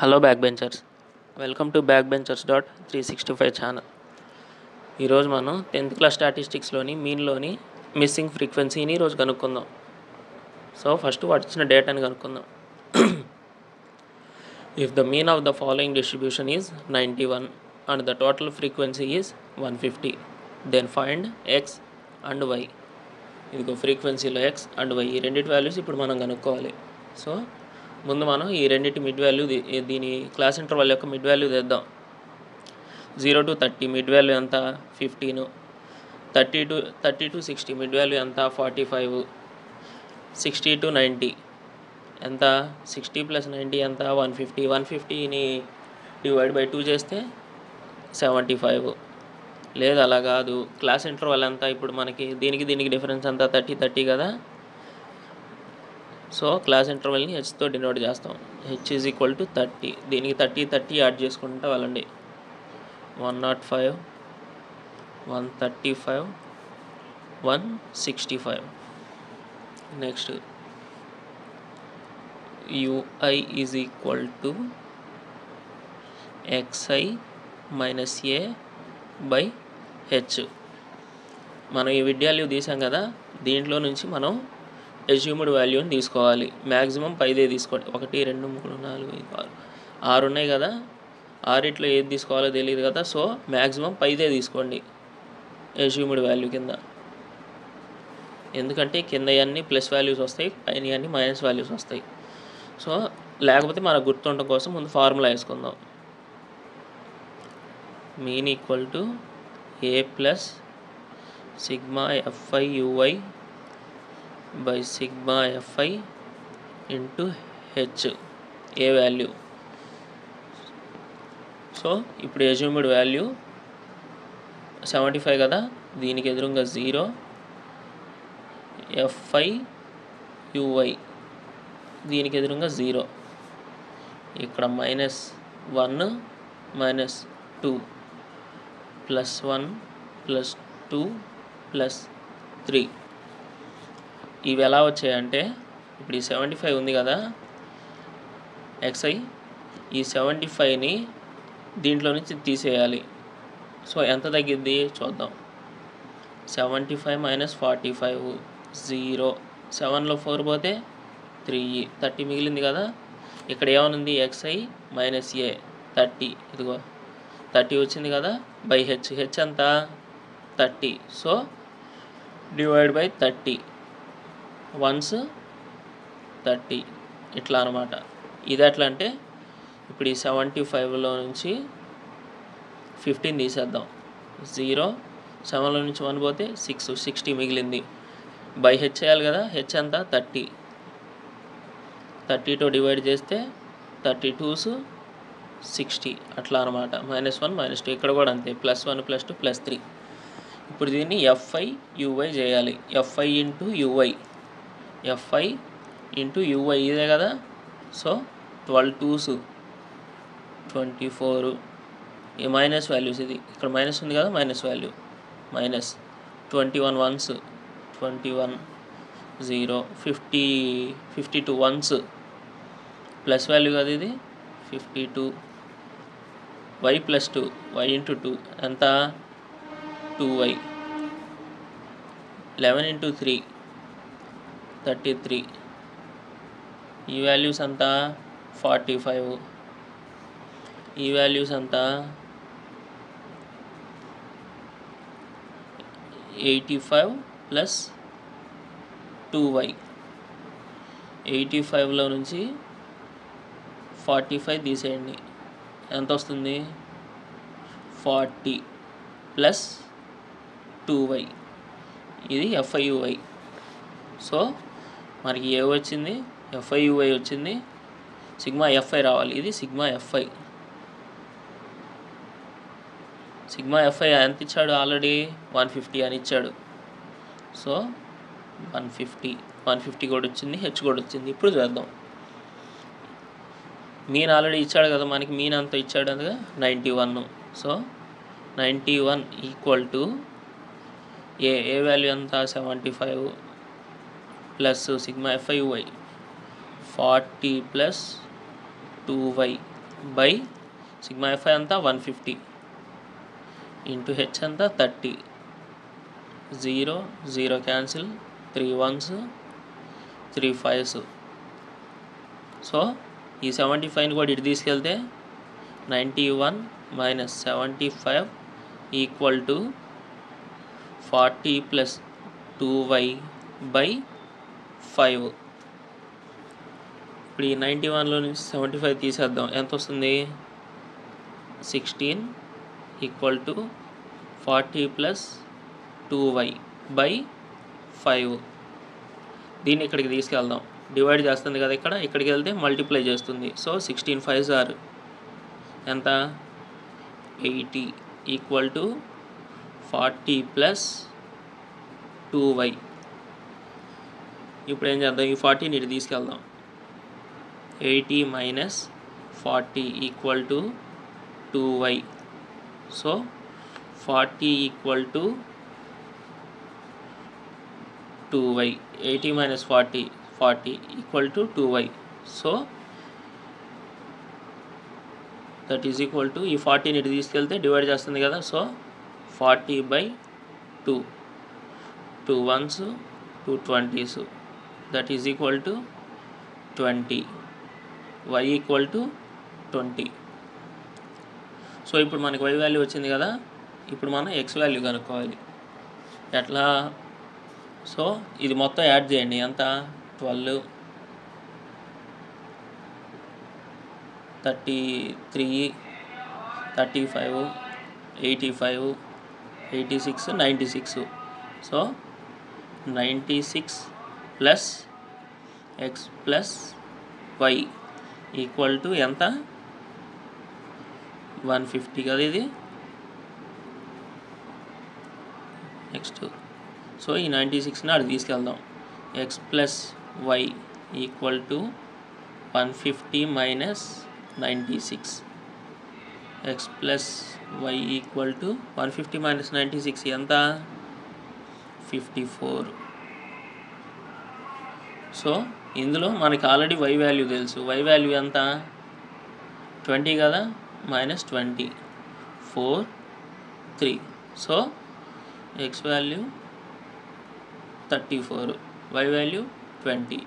Hello back benchers, welcome to back benchers dot 365 channel. ఈరోజు మనం 10th class స్టాటిస్టిక్స్లోని మీన్లోని missing ఫ్రీక్వెన్సీని ఈరోజు కనుక్కుందాం. సో ఫస్ట్ వాటి ఇచ్చిన డేటాని కనుక్కుందాం. If the mean of the following distribution is 91 and the total frequency is 150, then find X and Y. ఇదిగో ఫ్రీక్వెన్సీలో ఎక్స్ అండ్ వై ఈ రెండింటి వాల్యూస్ ఇప్పుడు మనం కనుక్కోవాలి. సో ముందు మనం ఈ రెండింటి మిడ్ వాల్యూ, దీని క్లాస్ ఇంటర్వల్ యొక్క మిడ్ వాల్యూ తెద్దాం. 0 to 30 మిడ్ వాల్యూ ఎంత? 15. 30 to 60 మిడ్ వాల్యూ ఎంత? 45. 60 to 90 ఎంత? 60 + 90 ఎంత? 150. 150ని డివైడ్ బై 2 చేస్తే 75. లేదు అలా కాదు, క్లాస్ ఇంటర్వల్ ఎంత? ఇప్పుడు మనకి దీనికి డిఫరెన్స్ ఎంత? 30 కదా. సో క్లాస్ ఇంటర్వెల్ని హెచ్తో డినోట్ చేస్తాం. H is equal to 30. దీనికి 30 యాడ్ చేసుకుంటా వెళ్ళండి. 105, 135, 165. Next ui is equal to xi minus a by H. మనం ఈ విడ్యాల్యూ తీసాం కదా, దీంట్లో నుంచి మనం అజ్యూమ్డ్ వాల్యూని తీసుకోవాలి. మ్యాక్సిమం 5 తీసుకోండి. 1 2 3 4 5 6 ఉన్నాయి కదా, 6 ఏది తీసుకోవాలో తెలియదు కదా. సో మ్యాక్సిమం 5 తీసుకోండి అజ్యూమ్డ్ వాల్యూ కింద. ఎందుకంటే కింద అన్ని ప్లస్ వాల్యూస్ వస్తాయి, పైన అన్ని మైనస్ వాల్యూస్ వస్తాయి. సో లేకపోతే మనకు గుర్తుండడం కోసం ముందు ఫార్ములా వేసుకుందాం. Mean equal to a plus sigma fi ui by sigma fi into H, A value. So ఇప్పుడు అజ్యూమ్డ్ వాల్యూ 75 కదా, దీనికి ఎదురుగా 0, fi ui దీనికి ఎదురుగా 0, ఇక్కడ -1 -2 +1 +2 +3. ఇవి ఎలా వచ్చాయంటే, ఇప్పుడు ఈ 75 ఉంది కదా xi, ఈ 75ని దీంట్లో నుంచి తీసేయాలి. సో ఎంత తగ్గిద్ది చూద్దాం. 75 - 45 0, 7లో 4 పోతే 3, 30 మిగిలింది కదా. ఇక్కడ ఏమనుంది? xi మైనస్ a 30, ఇదిగో 30 వచ్చింది కదా, బై హెచ్. హెచ్ ఎంత? 30. సో డివైడ్ బై 30, 1s 30, ఇట్లా అనమాట. ఇది ఎట్లా అంటే, ఇప్పుడు ఈ 75లో నుంచి 15 తీసేద్దాం. 0, 7లో నుంచి 1 పోతే 6, 60 మిగిలింది. బై హెచ్ చేయాలి కదా, హెచ్ ఎంత? 30. 30తో డివైడ్ చేస్తే 32s 60, అట్లా అనమాట. -1 -2 ఇక్కడ కూడా అంతే, +1 +2 +3. ఇప్పుడు దీన్ని fi ui చేయాలి. fi into ui, fi into ui ఇదే కదా. సో 12 2s 24, ఈ మైనస్ వాల్యూస్, ఇది ఇక్కడ మైనస్ ఉంది కదా, minus value -21 1s 21 0, 52 1s plus value కదా, ఇది 52, y +2 y ఇంటూ 2 ఎంత? 2y. 11 ఇంటూ 3 33, ఈ వాల్యూస్ అంతా 45, ఈ వాల్యూస్ అంతా 85 ప్లస్ 2y. 85లో నుంచి 45 తీసేయండి, ఎంత వస్తుంది? 40 ప్లస్ 2y, ఇది fi ui. సో మనకి ఏ వచ్చింది? fi ui వచ్చింది. సిగ్మా fi రావాలి, ఇది సిగ్మా fi. సిగ్మా fi ఎంత ఇచ్చాడు? ఆల్రెడీ 150 అని ఇచ్చాడు. సో 150 కూడా వచ్చింది, హెచ్ కూడా వచ్చింది. ఇప్పుడు చేద్దాం. మీన్ ఆల్రెడీ ఇచ్చాడు కదా మనకి, మీన్ అంత ఇచ్చాడు అందుగా 91. So 91 equal to A value ఎంత? 75 plus sigma fi ui 40 plus 2y by sigma FI అంతా 150 ఇంటూ హెచ్ అంతా 30 0 0 క్యాన్సిల్ 3 1s 3 5s. సో ఈ 75ని కూడా ఇటు తీసుకెళ్తే 91 minus 75 equal to 40 plus 2y by 5. ఇప్పుడు ఈ 91లో నుంచి 75 తీసేద్దాం. ఎంత వస్తుంది? 16 equal to 40 plus 2y by 5. దీన్ని ఇక్కడికి తీసుకెళ్దాం. డివైడ్ చేస్తుంది కదా, ఇక్కడికి వెళ్తే మల్టిప్లై చేస్తుంది. సో 16 5s are ఎంత? 80 ఈక్వల్ టు 40 ప్లస్ 2y. ఇప్పుడు ఏం చేద్దాం? ఈ 40ని ఇటు తీసుకెళ్దాం. 80 minus 40 equal to 2y. So 40 equal to 2y. 80 minus 40 equal to 2y. So that is equal to, ఈ 40ని ఇటు తీసుకెళ్తే డివైడ్ చేస్తుంది కదా, so 40 by 2, 2 1s 2 20s, that is equal to 20. y equal to 20. So ఇప్పుడు మనకి y వాల్యూ వచ్చింది కదా, ఇప్పుడు మనం x వాల్యూ కనుక్కోవాలి. ఎట్లా? సో ఇది మొత్తం యాడ్ చేయండి. ఎంత? 12 33 35 85 86 96. So 96 plus x plus y equal to ఎంత? 150 కదా ఇది. నెక్స్ట్ సో ఈ 96ని అటు తీసుకెళ్దాం. x plus y equal to 150 minus 96. x plus y equal to 150 minus 96 ఎంత? 54. సో ఇందులో మనకి ఆల్రెడీ y వాల్యూ తెలుసు. y వాల్యూ ఎంత? 20 కదా, minus 20 4 3. So x value 34, y value 20.